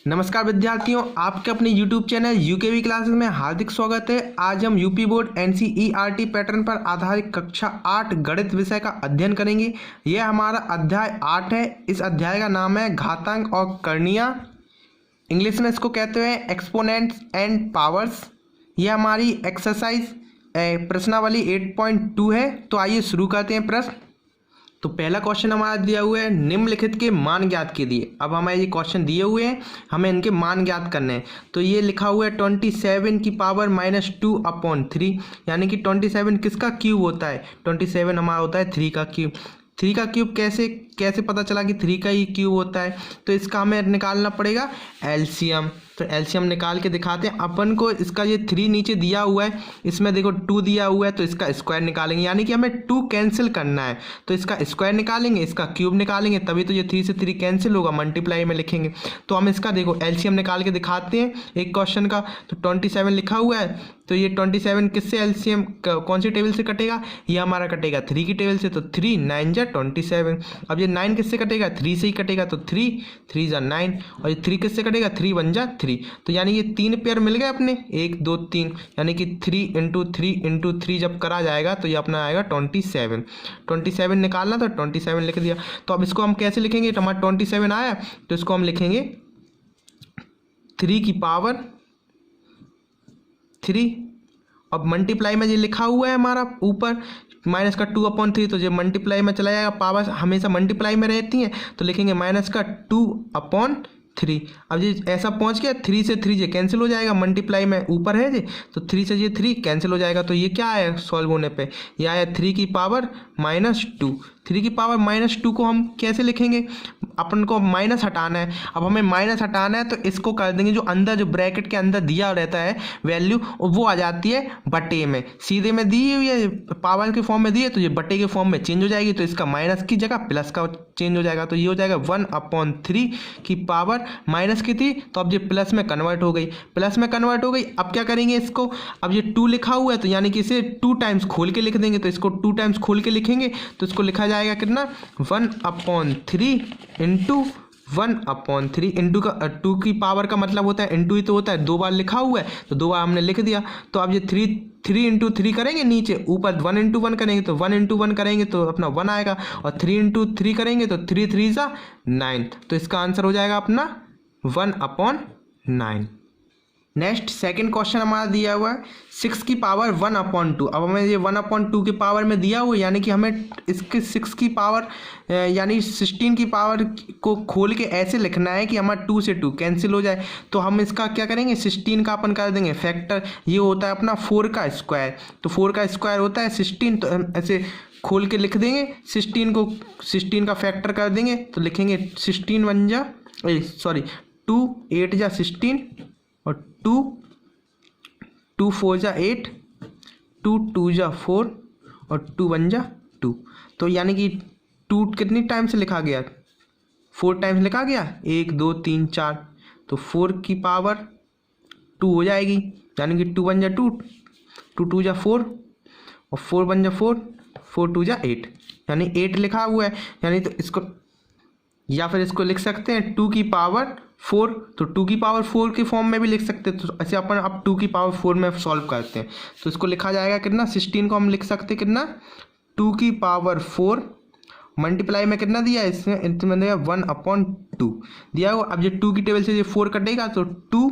नमस्कार विद्यार्थियों, आपके अपने YouTube चैनल यूकेवी क्लासेस में हार्दिक स्वागत है। आज हम यूपी बोर्ड एनसीईआरटी पैटर्न पर आधारित कक्षा 8 गणित विषय का अध्ययन करेंगे। यह हमारा अध्याय 8 है। इस अध्याय का नाम है घातांक और करणीय। इंग्लिश में इसको कहते हैं एक्सपोनेंट्स एंड पावर्स। यह हमारी एक्सरसाइज प्रश्नावली 8.2 है। तो आइए शुरू करते हैं प्रश्न। तो पहला क्वेश्चन हमारा दिया हुआ है, निम्नलिखित के मान ज्ञात कीजिए। अब हमें ये क्वेश्चन दिए हुए हैं, हमें इनके मान ज्ञात करने हैं। तो ये लिखा हुआ है 27 की पावर -2/3, यानी कि 27 किसका क्यूब होता है? 27 हमारा होता है 3 का क्यूब। 3 का क्यूब कैसे पता चला कि 3 का ही क्यूब होता है? तो इसका हमें निकालना पड़ेगा एलसीएम। तो एलसीएम निकाल के दिखाते हैं अपन को। इसका ये 3 नीचे दिया हुआ है, इसमें देखो 2 दिया हुआ है, तो इसका स्क्वायर निकालेंगे, यानी कि हमें 2 कैंसिल करना है। तो इसका स्क्वायर निकालेंगे, इसका क्यूब निकालेंगे, तभी तो ये 3 से 3 कैंसिल होगा, मल्टीप्लाई में लिखेंगे। तो हम इसका देखो एलसीएम निकाल के दिखाते हैं एक क्वेश्चन का। तो 27 लिखा हुआ है, तो ये 27 किससे एलसीएम कौन सी टेबल से कटेगा? ये हमारा कटेगा 3 की टेबल से। तो 3 9 जा 27। अब ये 9 किससे कटेगा? 3 से ही कटेगा। तो 3 3 जा 9, और ये 3 किससे कटेगा? 3 1 जा 3। तो यानी ये 3 पेयर मिल गए अपने, 1 2 3, यानी कि 3 × 3 × 3 जब करा जाएगा तो ये अपना आएगा 27। 27 निकालना, तो 27 लिख दिया। तो अब इसको हम कैसे लिखेंगे? हमारा 27 आया, तो इसको हम लिखेंगे 3 की पावर 3। अब मल्टीप्लाई में ये लिखा हुआ है हमारा ऊपर माइनस का 2/3, तो ये मल्टीप्लाई में चला जाएगा। पावर हमेशा मल्टीप्लाई में रहती हैं, तो लिखेंगे माइनस का 2/3। अब ये ऐसा पहुंच गया, 3 से 3 ये कैंसिल हो जाएगा, मल्टीप्लाई में ऊपर है ये, तो 3 से ये 3 कैंसिल हो जाएगा। तो ये क्या आया सॉल्व होने पे? ये आया 3 की पावर -2। 3 की पावर -2 को हम कैसे लिखेंगे? अपन को माइनस हटाना है। अब हमें माइनस हटाना है, तो इसको कर देंगे, जो अंदर जो ब्रैकेट के अंदर दिया रहता है वैल्यू, वो आ जाती है बटे में। सीधे में दी हुई है, पावर के फॉर्म में दी है, तो ये बटे के फॉर्म में चेंज हो जाएगी। तो इसका माइनस की जगह प्लस का चेंज हो जाएगा। तो ये हो जाएगा 1/3 की पावर माइनस की थी, तो अब ये प्लस में कन्वर्ट हो गई। प्लस में कन्वर्ट हो गई। अब क्या करेंगे इसको? अब ये 2 लिखा हुआ है, तो यानी कि इसे 2 टाइम्स खोल के लिख देंगे। तो इसको 2 टाइम्स खोल के लिखेंगे, तो इसको लिखा जाएगा कितना? 1/3 इंटू 1/3 इंटू का 2 की पावर का मतलब होता है इंटू ही तो होता है, 2 बार लिखा हुआ है, तो 2 बार हमने लिख दिया। तो अब ये 3 × 3 करेंगे, नीचे ऊपर 1 × 1 करेंगे, तो 1 × 1 करेंगे तो अपना 1 आएगा, और 3 × 3 करेंगे तो 3 3 जा 9। तो इसका आंसर हो जाएगा अपना 1/9। नेक्स्ट सेकंड क्वेश्चन हमारा दिया हुआ है 6 की पावर 1/2। अब हमें ये 1/2 की पावर में दिया हुआ है, यानी कि हमें इसके 6 की पावर यानी 16 की पावर को खोल के ऐसे लिखना है कि हमारा 2 से 2 कैंसिल हो जाए। तो हम इसका क्या करेंगे? 16 का अपन कर देंगे फैक्टर। ये होता है अपना 4 का स्क्वायर, तो 4 का स्क्वायर होता है 16। तो हम ऐसे खोल के लिख देंगे 16 का फैक्टर कर देंगे, तो लिखेंगे 16 1 जा 2 8 जा 16, और 2 4 जा 8, 2 2 जा 4, और 2 1 जा 2। तो यानी कि 2 कितनी टाइम से लिखा गया? 4 टाइम्स लिखा गया, 1 2 3 4। तो 4 की पावर 2 हो जाएगी, यानी कि 2 1 जा 2, 2 2 जा 4, और 4 1 जा 4, 4 2 जा 8, यानी 8 लिखा हुआ है। यानी तो इसको, या फिर इसको लिख सकते हैं 2 की पावर 4। तो 2 की पावर 4 के फॉर्म में भी लिख सकते हैं। तो ऐसे अपन अब 2 की पावर 4 में सॉल्व करते हैं, तो इसको लिखा जाएगा कितना? 16 को हम लिख सकते हैं कितना? 2 की पावर 4 मल्टीप्लाई में कितना दिया है इसमें दिया 1/2 दिया हुआ। अब ये 2 की टेबल से ये 4 कटेगा, तो 2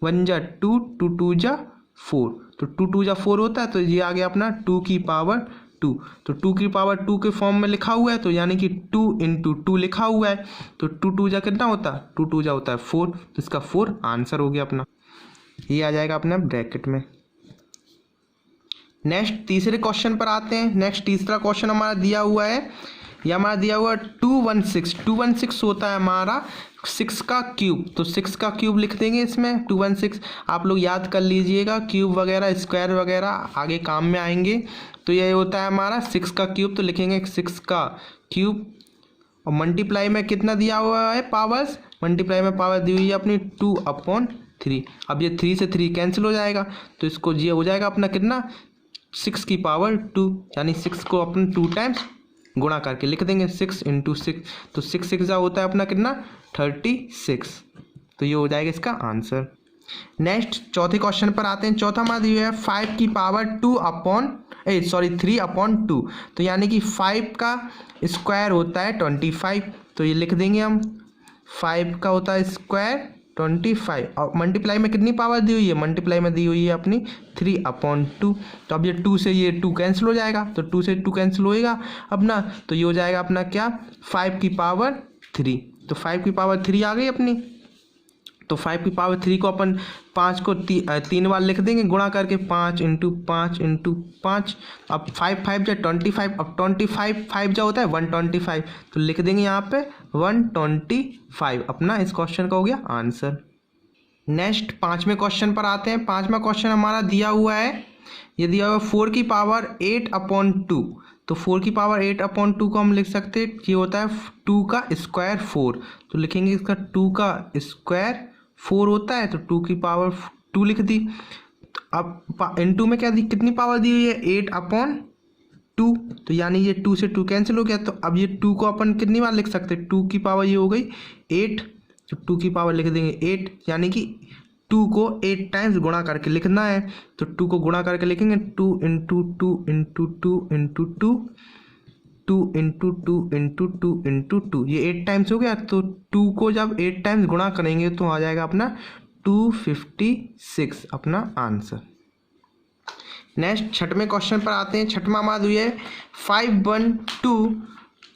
1 जा 2, 2 2 जा 4, तो 2 2 जा 4 होता है। तो ये आ गया अपना 2 की पावर 2। तो 2 की पावर 2 के फॉर्म में लिखा हुआ है, तो यानी कि 2 × 2 लिखा हुआ है, तो 2 2 जा कितना होता है? 2 2 जा होता है 4। तो इसका 4 आंसर हो गया अपना, ये आ जाएगा अपना ब्रैकेट में। नेक्स्ट तीसरे क्वेश्चन पर आते हैं। नेक्स्ट तीसरा क्वेश्चन हमारा दिया हुआ है, यह हमारा दिया हुआ है 216 होता है हमारा 6 का क्यूब। तो 6 का क्यूब लिख देंगे इसमें 216। आप लोग याद कर लीजिएगा, क्यूब वगैरह स्क्वायर वगैरह आगे काम में आएंगे। तो ये होता है हमारा 6 का क्यूब, तो लिखेंगे 6 का क्यूब, और मल्टीप्लाई में कितना दिया हुआ है पावर्स? मल्टीप्लाई में पावर दी हुई है अपनी 2/3। अब ये 3 से 3 कैंसिल हो जाएगा, तो इसको ये हो जाएगा अपना कितना? 6 की पावर 2, यानी 6 को अपन 2 टाइम्स गुणा करके लिख देंगे 6 × 6। तो 6 6 जा होता है अपना कितना? 36। तो ये हो जाएगा इसका आंसर। नेक्स्ट चौथे क्वेश्चन पर आते हैं। चौथा हमारा दिया है 5 की पावर 3/2, तो यानी कि 5 का स्क्वायर होता है 25, तो ये लिख देंगे हम 5 का होता है स्क्वायर 25 और मल्टीप्लाई में कितनी पावर दी हुई है, मल्टीप्लाई में दी हुई है अपनी 3/2। तो अब ये 2 से ये 2 कैंसिल हो जाएगा, तो 2 से 2 कैंसिल होएगा अपना, तो ये हो जाएगा अपना क्या 5 की पावर 3। तो 5 की पावर 3 आ गई अपनी। तो 5 की पावर 3 को अपन 5 को 3 बार लिख देंगे गुणा करके, 5 × 5 × 5। अब 5 5 जा 25, अब 25 5 जा होता है 125, तो लिख देंगे यहाँ पे 125। अपना इस क्वेश्चन का हो गया आंसर। नेक्स्ट पाँचवें क्वेश्चन पर आते हैं। पाँचवा क्वेश्चन हमारा दिया हुआ है, ये दिया हुआ 4 की पावर 8/2। तो 4 की पावर 8/2 को हम लिख सकते हैं कि होता है 2 का स्क्वायर 4, तो लिखेंगे इसका 2 का स्क्वायर 4 होता है, तो 2 की पावर 2 लिख दी। तो अब इनटू में क्या दी, कितनी पावर दी हुई है 8/2, तो यानी ये 2 से 2 कैंसिल हो गया। तो अब ये 2 को अपन कितनी बार लिख सकते हैं, 2 की पावर ये हो गई 8, तो 2 की पावर लिख देंगे 8, यानी कि 2 को 8 टाइम्स गुणा करके लिखना है। तो 2 को गुणा करके लिखेंगे 2 × 2 × 2 × 2 2 × 2 × 2 × 2, ये 8 टाइम्स हो गया। तो 2 को जब 8 टाइम्स गुणा करेंगे तो आ जाएगा अपना 256 अपना आंसर। नेक्स्ट छठवें क्वेश्चन पर आते हैं। छठवां हमारा हुई है 5/2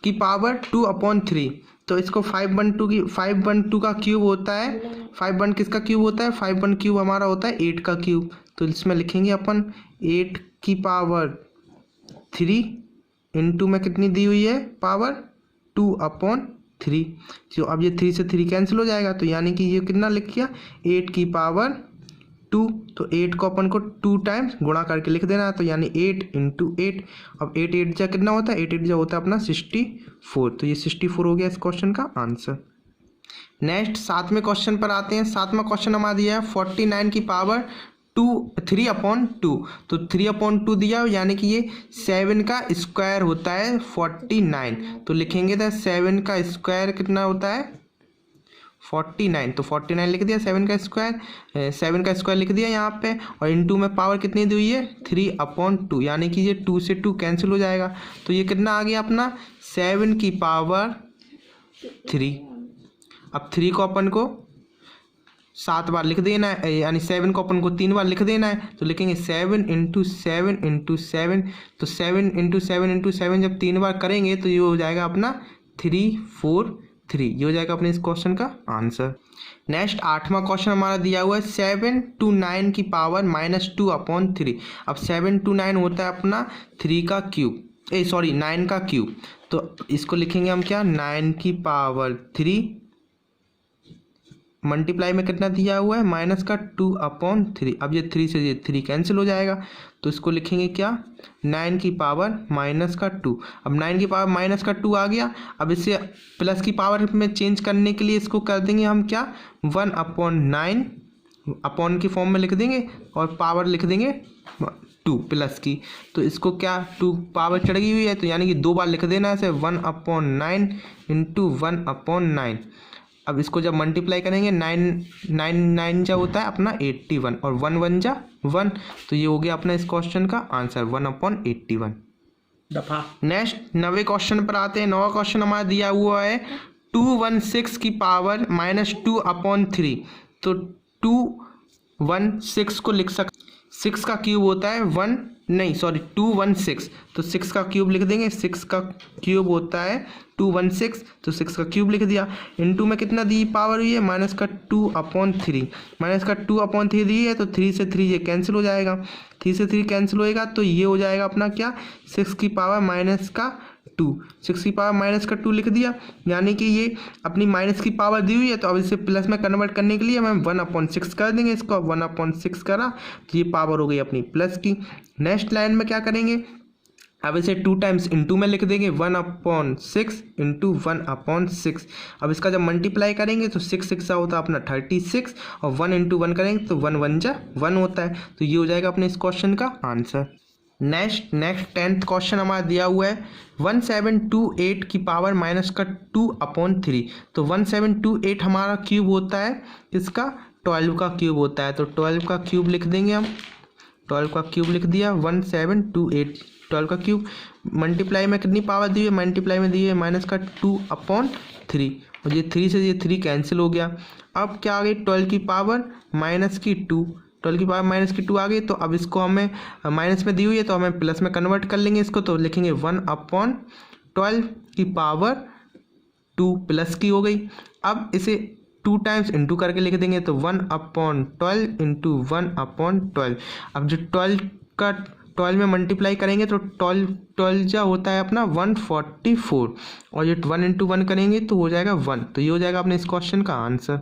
की पावर 2/3। तो इसको 5/2 का क्यूब होता है, 5/1 किसका क्यूब होता है, 5/1 क्यूब हमारा होता है 8 का क्यूब। तो इसमें लिखेंगे अपन 8 की पावर 3 इंटू में कितनी दी हुई है पावर 2/3। जो अब ये 3 से 3 कैंसिल हो जाएगा, तो यानी कि ये कितना लिख किया 8 की पावर 2। तो 8 को अपन को 2 टाइम्स गुणा करके लिख देना है, तो यानी 8 × 8। अब 8 8 जा कितना होता है, 8 8 जा होता है अपना 64। तो ये 64 हो गया इस क्वेश्चन का आंसर। नेक्स्ट सातवें क्वेश्चन पर आते हैं। सातवां क्वेश्चन हमारा दिया है 49 की पावर 3/2। तो 3/2 दिया, यानी कि ये 7 का स्क्वायर होता है 49। तो लिखेंगे तो 7 का स्क्वायर कितना होता है 49। तो 49 लिख दिया, 7 का स्क्वायर लिख दिया यहाँ पे, और इनटू में पावर कितनी दी हुई है 3/2, यानी कि ये 2 से 2 कैंसिल हो जाएगा। तो ये कितना आ गया अपना 7 की पावर 3। अब 3 को अपन को 7 बार लिख देना है, यानी 7 को अपन को 3 बार लिख देना है। तो लिखेंगे 7 × 7 × 7। तो 7 × 7 × 7 जब 3 बार करेंगे तो ये हो जाएगा अपना 343। ये हो जाएगा अपने इस क्वेश्चन का आंसर। नेक्स्ट आठवां क्वेश्चन हमारा दिया हुआ है 7 to 9 की पावर -2/3। अब 7 to 9 होता है अपना 3 का क्यूब, 9 का क्यूब। तो इसको लिखेंगे हम क्या 9 की पावर 3 मल्टीप्लाई में कितना दिया हुआ है -2/3। अब ये 3 से ये 3 कैंसिल हो जाएगा, तो इसको लिखेंगे क्या 9 की पावर -2। अब 9 की पावर -2 आ गया। अब इसे प्लस की पावर में चेंज करने के लिए इसको कर देंगे हम क्या 1/9 अपॉन की फॉर्म में लिख देंगे, और पावर लिख देंगे 2 प्लस की। तो इसको क्या 2 पावर चढ़ गई हुई है, तो यानी कि 2 बार लिख देना है, 1/9 × 1/9। अब इसको जब मल्टीप्लाई करेंगे 9 9 जा होता है अपना 81, और 1 1 जा 1। तो ये हो गया अपना इस क्वेश्चन का आंसर 1/81 दफा। नेक्स्ट 9वें क्वेश्चन पर आते हैं। 9वां क्वेश्चन हमारा दिया हुआ है 216 की पावर -2/3। तो 216 को लिख सकते, 6 का क्यूब होता है 216। तो 6 का क्यूब लिख देंगे, 6 का क्यूब होता है 216। तो 6 का क्यूब लिख दिया। इनटू में कितना दी पावर हुई है -2/3। -2/3 दी है, तो 3 से 3 ये कैंसिल हो जाएगा। 3 से 3 कैंसिल होएगा, तो ये हो जाएगा अपना क्या 6 की पावर -2। 6 की पावर -2 लिख दिया, यानी कि ये अपनी माइनस की पावर दी हुई है, तो अब इसे प्लस में कन्वर्ट करने के लिए हम 1/6 कर देंगे। इसको 1/6 करा तो ये पावर हो गई अपनी प्लस की। नेक्स्ट लाइन में क्या करेंगे, अब इसे 2 टाइम्स इंटू में लिख देंगे 1/6 × 1/6। अब इसका जब मल्टीप्लाई करेंगे तो 6 6 होता है अपना 36, और 1 × 1 करेंगे तो 1 1 जा 1 होता है। तो ये हो जाएगा अपने इस क्वेश्चन का आंसर। नेक्स्ट 10th क्वेश्चन हमारा दिया हुआ है 1728 की पावर माइनस का 2/3। तो 1728 हमारा क्यूब होता है इसका 12 का क्यूब होता है, तो 12 का क्यूब लिख देंगे हम। 12 का क्यूब लिख दिया। 1728 12 का क्यूब मल्टीप्लाई में कितनी पावर दी है, मल्टीप्लाई में दी है माइनस का 2/3, और ये 3 से ये 3 कैंसिल हो गया। अब क्या आ गई 12 की पावर माइनस की 2, 12 की पावर माइनस की 2 आ गई। तो अब इसको हमें माइनस में दी हुई है तो हमें प्लस में कन्वर्ट कर लेंगे इसको, तो लिखेंगे 1/12 की पावर 2 प्लस की हो गई। अब इसे 2 टाइम्स इंटू करके लिख देंगे, तो 1/12 इंटू 1/12। अब जो 12 में मल्टीप्लाई करेंगे तो 12 जो होता है अपना 144, और जो 1 इंटू 1 करेंगे तो हो जाएगा 1। तो ये हो जाएगा अपने इस क्वेश्चन का आंसर।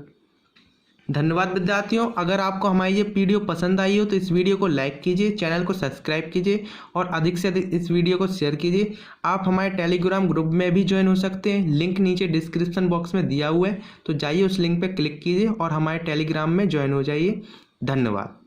धन्यवाद विद्यार्थियों। अगर आपको हमारी ये वीडियो पसंद आई हो तो इस वीडियो को लाइक कीजिए, चैनल को सब्सक्राइब कीजिए और अधिक से अधिक इस वीडियो को शेयर कीजिए। आप हमारे टेलीग्राम ग्रुप में भी ज्वाइन हो सकते हैं, लिंक नीचे डिस्क्रिप्शन बॉक्स में दिया हुआ है, तो जाइए उस लिंक पर क्लिक कीजिए और हमारे टेलीग्राम में ज्वाइन हो जाइए। धन्यवाद।